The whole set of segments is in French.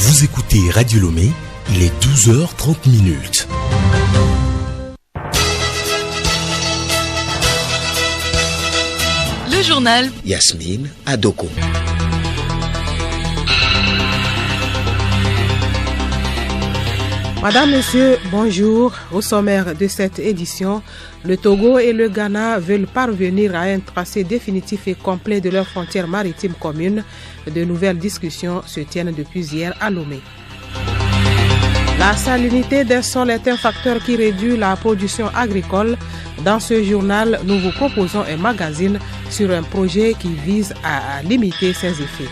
Vous écoutez Radio Lomé, il est 12h30. Le journal Yasmine Adoko. Madame, Monsieur, bonjour. Au sommaire de cette édition, le Togo et le Ghana veulent parvenir à un tracé définitif et complet de leurs frontières maritimes communes. De nouvelles discussions se tiennent depuis hier à Lomé. La salinité des sols est un facteur qui réduit la production agricole. Dans ce journal, nous vous proposons un magazine sur un projet qui vise à limiter ces effets.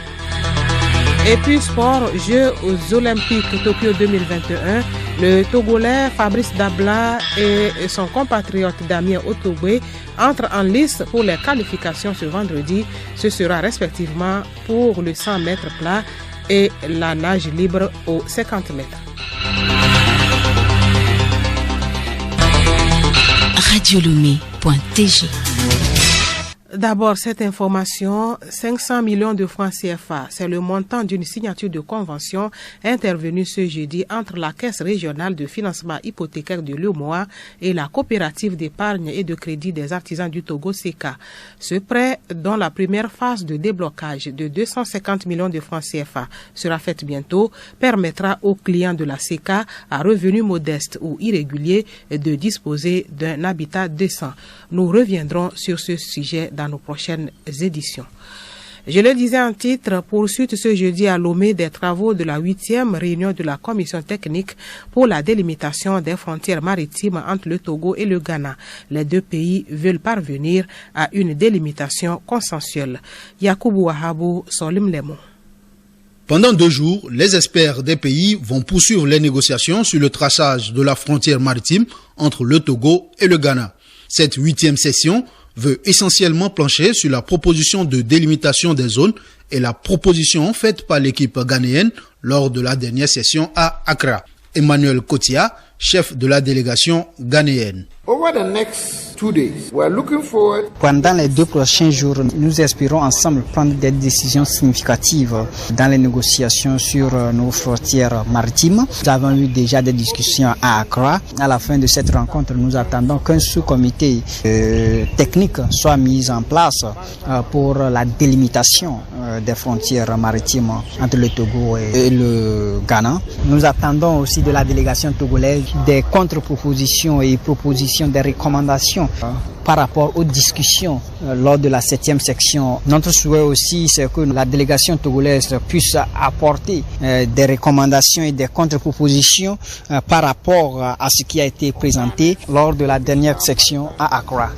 Et puis sport, Jeux olympiques Tokyo 2021, le Togolais Fabrice Dabla et son compatriote Damien Otogwe entrent en lice pour les qualifications ce vendredi. Ce sera respectivement pour le 100 mètres plat et la nage libre aux 50 mètres. radiolomé.tg. D'abord, cette information, 500 millions de francs CFA, c'est le montant d'une signature de convention intervenue ce jeudi entre la Caisse régionale de financement hypothécaire de l'UMOA et la coopérative d'épargne et de crédit des artisans du Togo, CECA. Ce prêt, dont la première phase de déblocage de 250 millions de francs CFA sera faite bientôt, permettra aux clients de la CECA à revenus modestes ou irréguliers de disposer d'un habitat décent. Nous reviendrons sur ce sujet dans nos prochaines éditions. Je le disais en titre, poursuite ce jeudi à Lomé des travaux de la 8e réunion de la commission technique pour la délimitation des frontières maritimes entre le Togo et le Ghana. Les deux pays veulent parvenir à une délimitation consensuelle. Yakubu Wahabou, Solim Lemon. Pendant 2 jours, les experts des pays vont poursuivre les négociations sur le traçage de la frontière maritime entre le Togo et le Ghana. Cette 8e session veut essentiellement plancher sur la proposition de délimitation des zones et la proposition faite par l'équipe ghanéenne lors de la dernière session à Accra. Emmanuel Kotia, chef de la délégation ghanéenne. Pendant les 2 prochains jours, nous espérons ensemble prendre des décisions significatives dans les négociations sur nos frontières maritimes. Nous avons eu déjà des discussions à Accra. À la fin de cette rencontre, nous attendons qu'un sous-comité technique soit mis en place pour la délimitation des frontières maritimes entre le Togo et le Ghana. Nous attendons aussi de la délégation togolaise des contre-propositions et propositions, des recommandations par rapport aux discussions lors de la 7e section. Notre souhait aussi, c'est que la délégation togolaise puisse apporter des recommandations et des contre-propositions par rapport à ce qui a été présenté lors de la dernière section à Accra.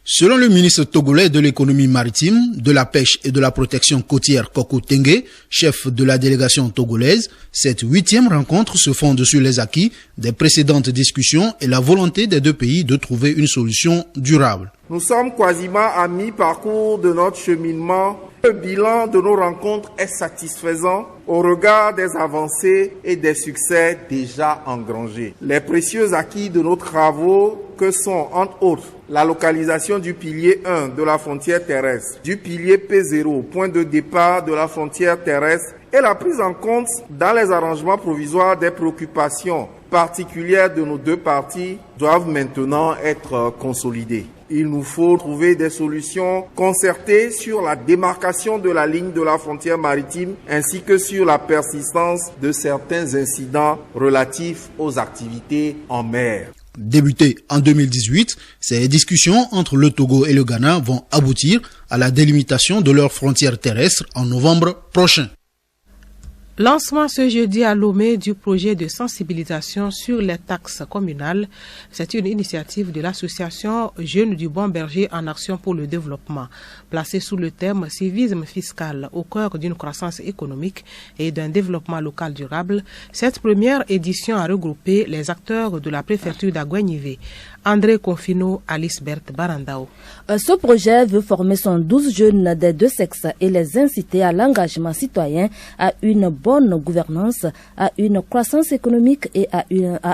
Selon le ministre togolais de l'économie maritime, de la pêche et de la protection côtière Koko Tengue, chef de la délégation togolaise, cette 8e rencontre se fonde sur les acquis des précédentes discussions et la volonté des deux pays de trouver une solution durable. Nous sommes quasiment à mi-parcours de notre cheminement. Le bilan de nos rencontres est satisfaisant au regard des avancées et des succès déjà engrangés. Les précieux acquis de nos travaux que sont, entre autres, la localisation du pilier 1 de la frontière terrestre, du pilier P0, point de départ de la frontière terrestre, et la prise en compte dans les arrangements provisoires des préoccupations particulières de nos deux parties doivent maintenant être consolidées. Il nous faut trouver des solutions concertées sur la démarcation de la ligne de la frontière maritime ainsi que sur la persistance de certains incidents relatifs aux activités en mer. Débutées en 2018, ces discussions entre le Togo et le Ghana vont aboutir à la délimitation de leurs frontières terrestres en novembre prochain. Lancement ce jeudi à Lomé du projet de sensibilisation sur les taxes communales. C'est une initiative de l'association Jeunes du Bon Berger en action pour le développement, placée sous le thème civisme fiscal au cœur d'une croissance économique et d'un développement local durable. Cette première édition a regroupé les acteurs de la préfecture d'Aguenivé. André Confino, Alice Berthe Barandao. Ce projet veut former 112 jeunes des deux sexes et les inciter à l'engagement citoyen, à une bonne gouvernance, à une croissance économique et à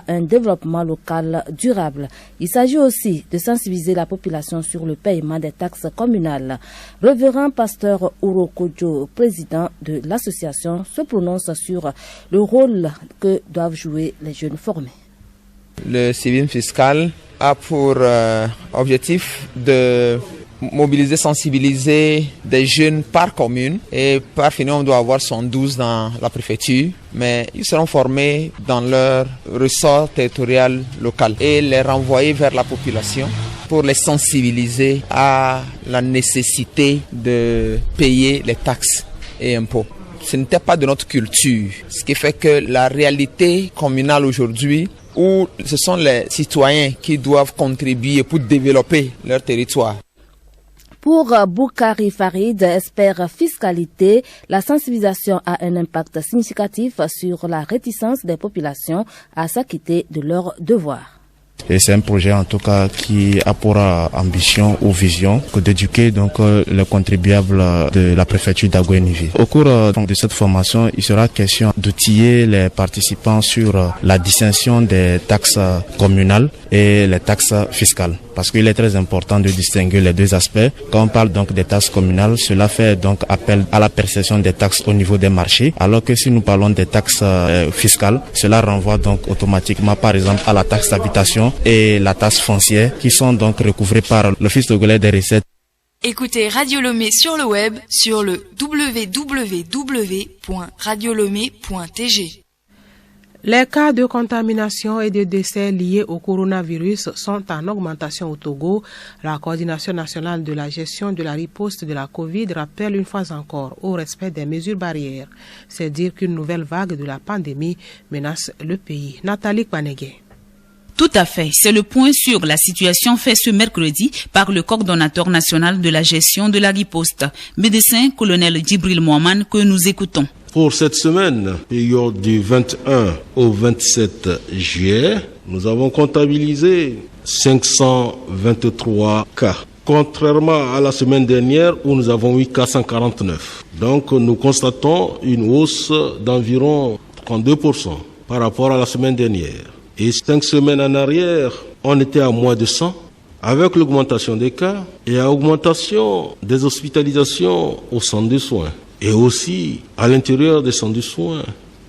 un développement local durable. Il s'agit aussi de sensibiliser la population sur le paiement des taxes communales. Révérend pasteur Urokojo, président de l'association, se prononce sur le rôle que doivent jouer les jeunes formés. Le civisme fiscal a pour objectif de mobiliser, sensibiliser des jeunes par commune. Et par finir, on doit avoir 112 dans la préfecture, mais ils seront formés dans leur ressort territorial local et les renvoyer vers la population pour les sensibiliser à la nécessité de payer les taxes et impôts. Ce n'était pas de notre culture, ce qui fait que la réalité communale aujourd'hui, où ce sont les citoyens qui doivent contribuer pour développer leur territoire. Pour Boukari Farid, expert fiscalité, la sensibilisation a un impact significatif sur la réticence des populations à s'acquitter de leurs devoirs. Et c'est un projet en tout cas qui a pour ambition ou vision d'éduquer donc les contribuables de la préfecture d'Aguenivi. Au cours de cette formation, il sera question d'outiller les participants sur la distinction des taxes communales et les taxes fiscales. Parce qu'il est très important de distinguer les deux aspects. Quand on parle donc des taxes communales, cela fait donc appel à la perception des taxes au niveau des marchés, alors que si nous parlons des taxes fiscales, cela renvoie donc automatiquement par exemple à la taxe d'habitation et la taxe foncière qui sont donc recouvrées par l'Office togolais des recettes. Écoutez Radio Lomé sur le web sur le www.radiolomé.tg. Les cas de contamination et de décès liés au coronavirus sont en augmentation au Togo. La Coordination nationale de la gestion de la riposte de la Covid rappelle une fois encore au respect des mesures barrières. C'est dire qu'une nouvelle vague de la pandémie menace le pays. Nathalie Panegué. Tout à fait. C'est le point sur la situation fait ce mercredi par le coordonnateur national de la gestion de la riposte, médecin colonel Djibril Mohamed, que nous écoutons. Pour cette semaine, période du 21 au 27 juillet, nous avons comptabilisé 523 cas. Contrairement à la semaine dernière où nous avons eu 449. Donc nous constatons une hausse d'environ 32% par rapport à la semaine dernière. Et 5 semaines en arrière, on était à moins de 100. Avec l'augmentation des cas et l'augmentation des hospitalisations au centre de soins. Et aussi, à l'intérieur des centres de soins,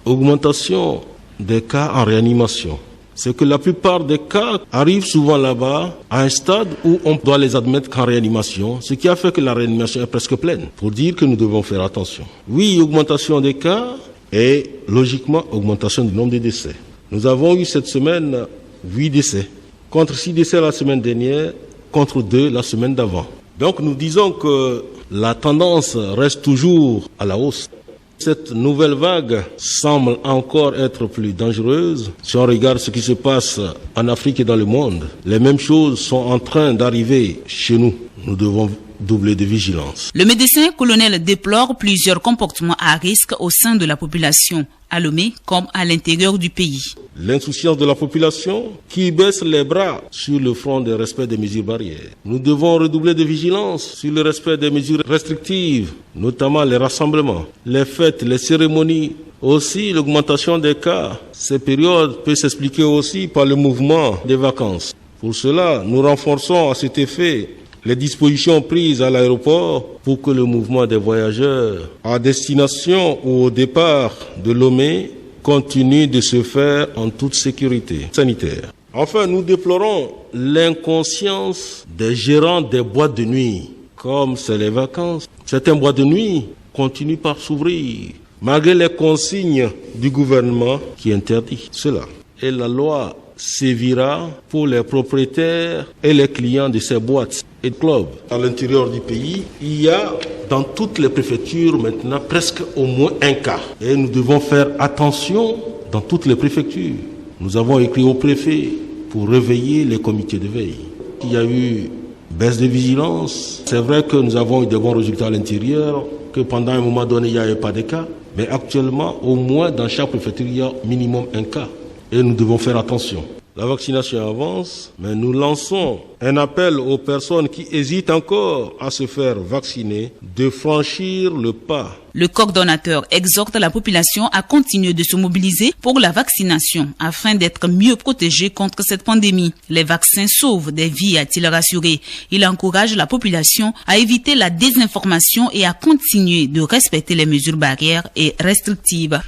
augmentation des cas en réanimation. C'est que la plupart des cas arrivent souvent là-bas à un stade où on doit les admettre qu'en réanimation, ce qui a fait que la réanimation est presque pleine, pour dire que nous devons faire attention. Oui, augmentation des cas et logiquement augmentation du nombre de décès. Nous avons eu cette semaine 8 décès, contre 6 décès la semaine dernière, contre 2 la semaine d'avant. Donc nous disons que la tendance reste toujours à la hausse. Cette nouvelle vague semble encore être plus dangereuse. Si on regarde ce qui se passe en Afrique et dans le monde, les mêmes choses sont en train d'arriver chez nous. Nous devons doubler de vigilance. Le médecin colonel déplore plusieurs comportements à risque au sein de la population, à Lomé comme à l'intérieur du pays. L'insouciance de la population qui baisse les bras sur le front du respect des mesures barrières. Nous devons redoubler de vigilance sur le respect des mesures restrictives, notamment les rassemblements, les fêtes, les cérémonies. Aussi, l'augmentation des cas. Ces périodes peuvent s'expliquer aussi par le mouvement des vacances. Pour cela, nous renforçons à cet effet les dispositions prises à l'aéroport pour que le mouvement des voyageurs à destination ou au départ de Lomé continue de se faire en toute sécurité sanitaire. Enfin, nous déplorons l'inconscience des gérants des boîtes de nuit. Comme c'est les vacances, certaines boîtes de nuit continuent par s'ouvrir, malgré les consignes du gouvernement qui interdit cela. Et la loi sévira pour les propriétaires et les clients de ces boîtes et clubs. À l'intérieur du pays, il y a dans toutes les préfectures maintenant presque au moins un cas. Et nous devons faire attention dans toutes les préfectures. Nous avons écrit au préfet pour réveiller les comités de veille. Il y a eu baisse de vigilance. C'est vrai que nous avons eu de bons résultats à l'intérieur, que pendant un moment donné, il n'y avait pas de cas. Mais actuellement, au moins dans chaque préfecture, il y a minimum un cas. Et nous devons faire attention. La vaccination avance, mais nous lançons un appel aux personnes qui hésitent encore à se faire vacciner de franchir le pas. Le coordonnateur exhorte la population à continuer de se mobiliser pour la vaccination afin d'être mieux protégée contre cette pandémie. Les vaccins sauvent des vies, a-t-il rassuré. Il encourage la population à éviter la désinformation et à continuer de respecter les mesures barrières et restrictives.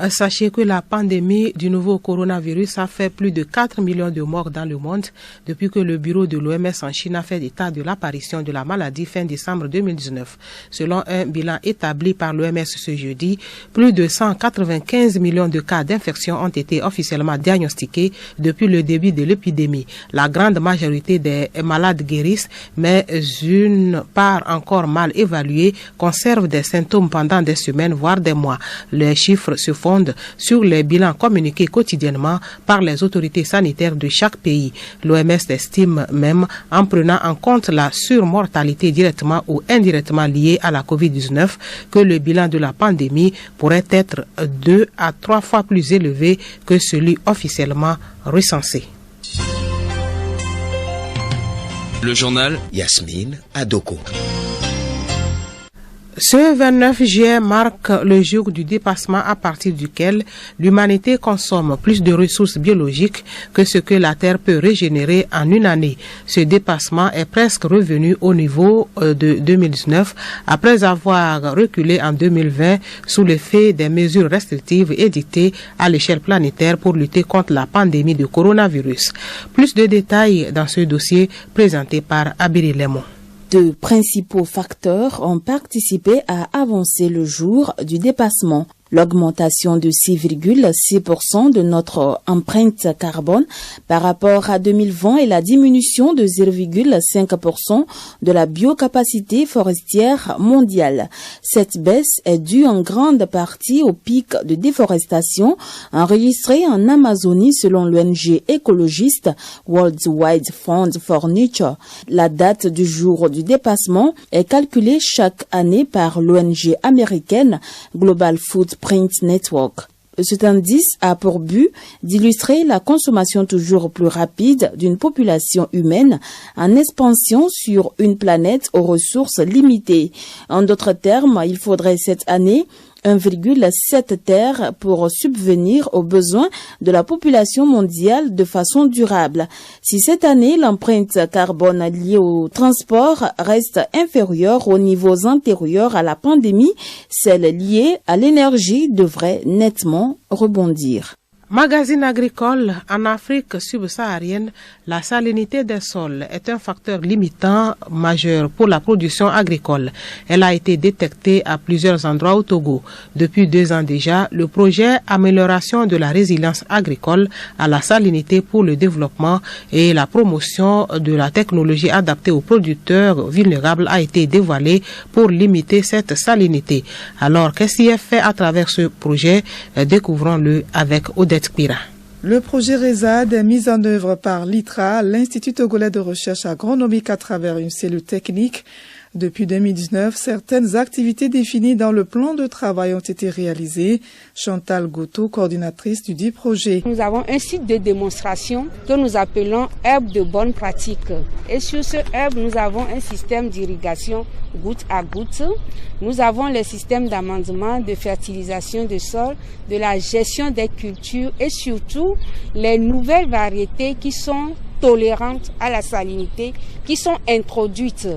Sachez que la pandémie du nouveau coronavirus a fait plus de 4 millions de morts dans le monde depuis que le bureau de l'OMS en Chine a fait état de l'apparition de la maladie fin décembre 2019. Selon un bilan établi par l'OMS ce jeudi, plus de 195 millions de cas d'infection ont été officiellement diagnostiqués depuis le début de l'épidémie. La grande majorité des malades guérissent, mais une part encore mal évaluée conserve des symptômes pendant des semaines, voire des mois. Les chiffres se fondent sur les bilans communiqués quotidiennement par les autorités sanitaires de chaque pays. L'OMS estime même, en prenant en compte la surmortalité directement ou indirectement liée à la COVID-19, que le bilan de la pandémie pourrait être 2 à 3 fois plus élevé que celui officiellement recensé. Le journal Yasmine Adoko. Ce 29 juillet marque le jour du dépassement à partir duquel l'humanité consomme plus de ressources biologiques que ce que la Terre peut régénérer en une année. Ce dépassement est presque revenu au niveau de 2019 après avoir reculé en 2020 sous l'effet des mesures restrictives édictées à l'échelle planétaire pour lutter contre la pandémie de coronavirus. Plus de détails dans ce dossier présenté par Abiri Lemon. Deux principaux facteurs ont participé à avancer le jour du dépassement. L'augmentation de 6,6% de notre empreinte carbone par rapport à 2020 et la diminution de 0,5% de la biocapacité forestière mondiale. Cette baisse est due en grande partie au pic de déforestation enregistré en Amazonie selon l'ONG écologiste World Wide Fund for Nature. La date du jour du dépassement est calculée chaque année par l'ONG américaine Global Food Print Network. Cet indice a pour but d'illustrer la consommation toujours plus rapide d'une population humaine en expansion sur une planète aux ressources limitées. En d'autres termes, il faudrait cette année 1,7 terres pour subvenir aux besoins de la population mondiale de façon durable. Si cette année l'empreinte carbone liée au transport reste inférieure aux niveaux antérieurs à la pandémie, celle liée à l'énergie devrait nettement rebondir. Magazine agricole, en Afrique subsaharienne, la salinité des sols est un facteur limitant majeur pour la production agricole. Elle a été détectée à plusieurs endroits au Togo. Depuis 2 ans déjà, le projet Amélioration de la résilience agricole à la salinité pour le développement et la promotion de la technologie adaptée aux producteurs vulnérables a été dévoilé pour limiter cette salinité. Alors, qu'est-ce qui est fait à travers ce projet? Découvrons-le avec Odette Pira. Le projet RESAD est mis en œuvre par l'ITRA, l'Institut togolais de recherche agronomique, à travers une cellule technique. Depuis 2019, certaines activités définies dans le plan de travail ont été réalisées. Chantal Goto, coordinatrice du dit projet. Nous avons un site de démonstration que nous appelons herbe de bonne pratique. Et sur ce herbe, nous avons un système d'irrigation goutte à goutte. Nous avons les systèmes d'amendement, de fertilisation de sol, de la gestion des cultures et surtout les nouvelles variétés qui sont tolérantes à la salinité, qui sont introduites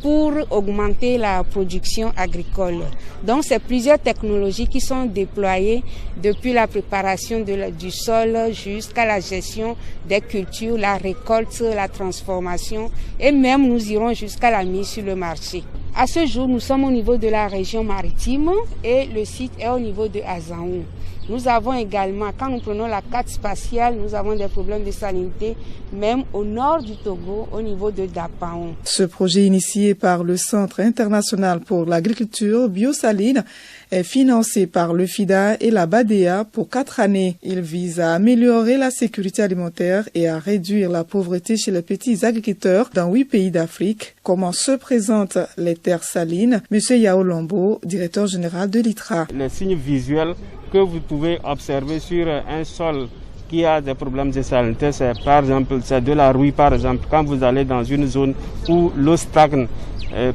pour augmenter la production agricole. Donc, c'est plusieurs technologies qui sont déployées depuis la préparation du sol jusqu'à la gestion des cultures, la récolte, la transformation et même nous irons jusqu'à la mise sur le marché. À ce jour, nous sommes au niveau de la région maritime et le site est au niveau de Azaou. Nous avons également, quand nous prenons la carte spatiale, nous avons des problèmes de salinité, même au nord du Togo, au niveau de Dapaon. Ce projet initié par le Centre international pour l'agriculture biosaline est financé par le FIDA et la BADEA pour 4 années. Il vise à améliorer la sécurité alimentaire et à réduire la pauvreté chez les petits agriculteurs dans 8 pays d'Afrique. Comment se présentent les terres salines? Monsieur Yao Lombo, directeur général de l'ITRA. Les signes visuels que vous pouvez observer sur un sol qui a des problèmes de salinité, c'est par exemple c'est de la rouille par exemple. Quand vous allez dans une zone où l'eau stagne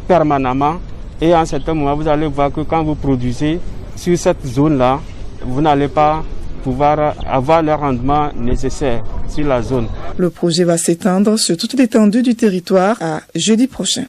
permanemment, et en certain moment vous allez voir que quand vous produisez sur cette zone-là, vous n'allez pas pouvoir avoir le rendement nécessaire sur la zone. Le projet va s'étendre sur toute l'étendue du territoire à jeudi prochain.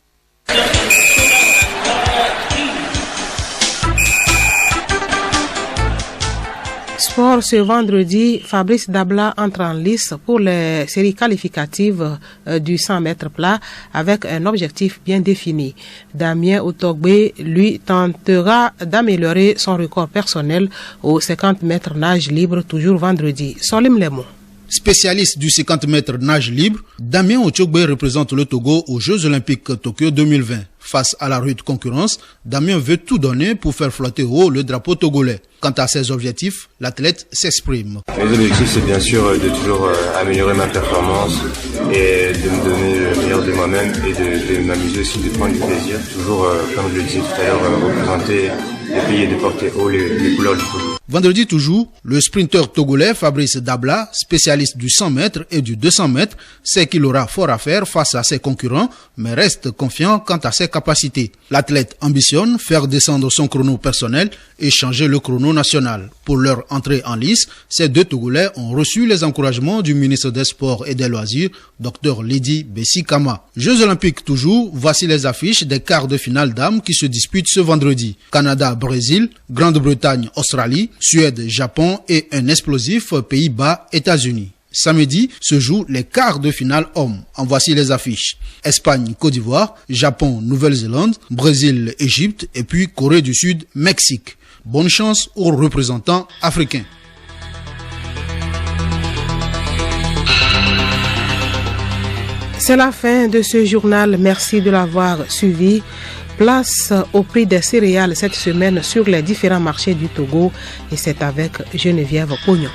Sport, ce vendredi, Fabrice Dabla entre en lice pour les séries qualificatives du 100 mètres plat avec un objectif bien défini. Damien Otogbe, lui, tentera d'améliorer son record personnel aux 50 mètres nage libre, toujours vendredi. Solim Lemo. Spécialiste du 50 mètres nage libre, Damien Otogbe représente le Togo aux Jeux Olympiques Tokyo 2020. Face à la rude concurrence, Damien veut tout donner pour faire flotter haut le drapeau togolais. Quant à ses objectifs, l'athlète s'exprime. Mes objectifs, c'est bien sûr de toujours améliorer ma performance et de me donner le meilleur de moi-même et de m'amuser aussi, de prendre du plaisir. Toujours, comme je le disais tout à l'heure, représenter les pays et de porter haut les couleurs du Togo. Vendredi toujours, le sprinteur togolais Fabrice Dabla, spécialiste du 100 mètres et du 200 mètres, sait qu'il aura fort à faire face à ses concurrents, mais reste confiant quant à ses capacités. L'athlète ambitionne faire descendre son chrono personnel et changer le chrono national. Pour leur entrée en lice, ces deux Togolais ont reçu les encouragements du ministre des Sports et des Loisirs, Dr Lydie Bessi-Kama. Jeux Olympiques toujours, voici les affiches des quarts de finale dames qui se disputent ce vendredi. Canada-Brésil, Grande-Bretagne-Australie, Suède-Japon et un explosif Pays-Bas-États-Unis. Samedi se jouent les quarts de finale hommes. En voici les affiches. Espagne-Côte d'Ivoire, Japon-Nouvelle-Zélande, Brésil-Égypte et puis Corée du Sud-Mexique. Bonne chance aux représentants africains. C'est la fin de ce journal. Merci de l'avoir suivi. Place au prix des céréales cette semaine sur les différents marchés du Togo et c'est avec Geneviève Pognon.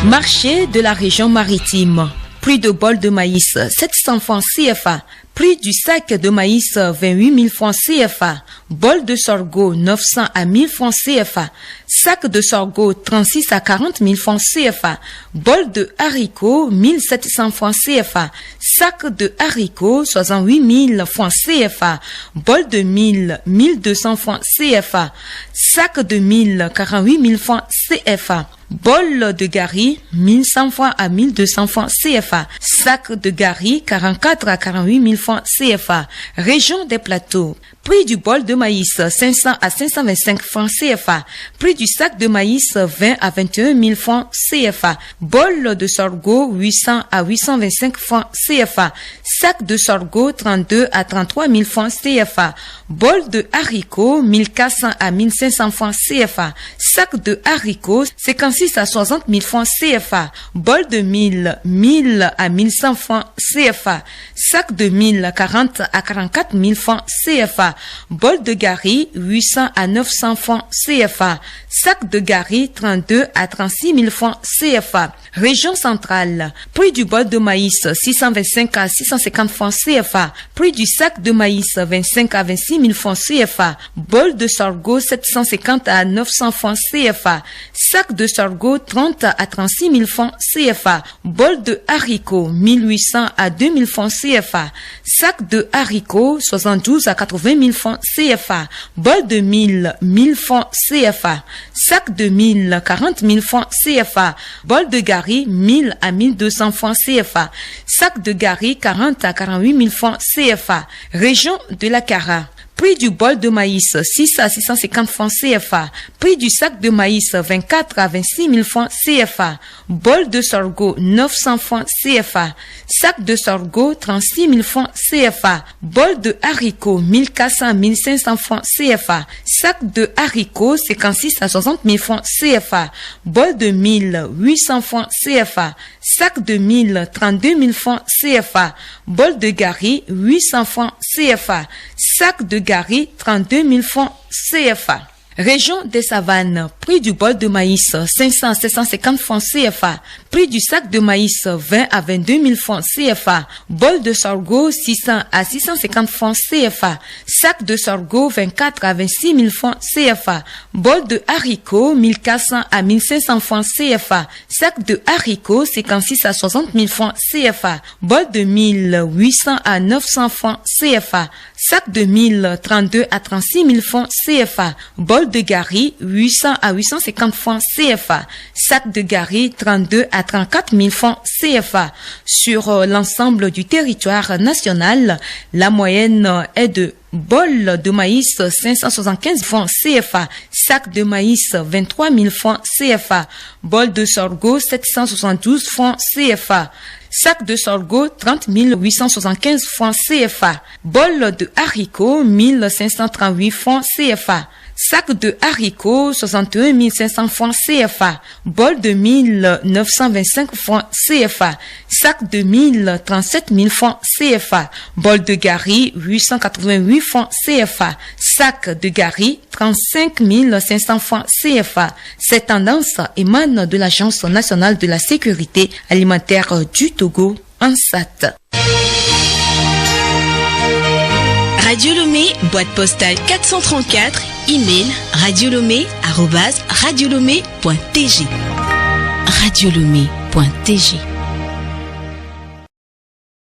Marché de la région maritime. Prix de bol de maïs 700 francs CFA. Prix du sac de maïs 28 000 francs CFA. Bol de sorgho 900 à 1000 francs CFA. Sac de sorgho 36 à 40 000 francs CFA. Bol de haricots 1700 francs CFA. Sac de haricots 68 000 francs CFA. Bol de 1000 1200 francs CFA. Sac de 1000 48 000 francs CFA. Bol de gari 1100 francs à 1200 francs CFA. Sac de gari 44 à 48 000 francs CFA. Région des plateaux. Prix du bol de maïs 500 à 525 francs CFA. Prix du sac de maïs 20 à 21 000 francs CFA. Bol de sorgho 800 à 825 francs CFA. Sac de sorgho 32 à 33 000 francs CFA. Bol de haricots 1400 à 1500 francs CFA. Sac de haricots 56 à 60 000 francs CFA. Bol de 1000 à 1100 francs CFA. Sac de 1000 40 à 44 000 francs CFA. Bol de gari 800 à 900 francs CFA. Sac de gari 32 à 36 000 francs CFA. Région centrale. Prix du bol de maïs 625 à 650 francs CFA. Prix du sac de maïs 25 à 26 000 francs CFA. Bol de sorgho 750 à 900 francs CFA. Sac de sorgho 30 à 36 000 francs CFA. Bol de haricots 1800 à 2000 francs CFA. Sac de haricots 72 à 80 000 francs CFA. Bol de 1000 francs CFA. Sac de 1000 40 000 francs CFA. Bol de gari 1000 à 1200 francs CFA. Sac de gari 40 à 48 000 francs CFA. Région de la Kara. Prix du bol de maïs 6 à 650 francs CFA. Prix du sac de maïs 24 à 26 000 francs CFA. Bol de sorgho 900 francs CFA. Sac de sorgho 36 000 francs CFA. Bol de haricots 1400 à 1500 francs CFA. Sac de haricots 56 à 60 000 francs CFA. Bol de 1800 francs CFA. Sac de 1000 32 000 francs CFA. Bol de gari 800 francs CFA. Sac de gari 32 000 francs CFA. Région des Savanes, prix du bol de maïs 500 à 750 francs CFA. Prix du sac de maïs 20 à 22 000 francs CFA. Bol de sorgho 600 à 650 francs CFA. Sac de sorgho 24 à 26 000 francs CFA. Bol de haricots 1400 à 1500 francs CFA. Sac de haricots 56 à 60 000 francs CFA. Bol de 1800 à 900 francs CFA. Sac de 1032 à 36 000 francs CFA. Bol de gari 800 à 850 francs CFA. Sac de gari 32 à 34 000 francs CFA. Sur l'ensemble du territoire national, la moyenne est de bol de maïs 575 francs CFA, sac de maïs 23 000 francs CFA, bol de sorgho 772 francs CFA, sac de sorgho 30 875 francs CFA, bol de haricots 1538 francs CFA, sac de haricots 61 500 francs CFA, bol de 1925 francs CFA, sac de 1037 000 francs CFA, bol de gari 888 francs CFA, sac de gari 35 500 francs CFA. Cette tendance émane de l'Agence nationale de la sécurité alimentaire du Togo, ANSAT. Radio Lomé, boîte postale 434, email radiolomé@radiolomé.tg. radiolomé.tg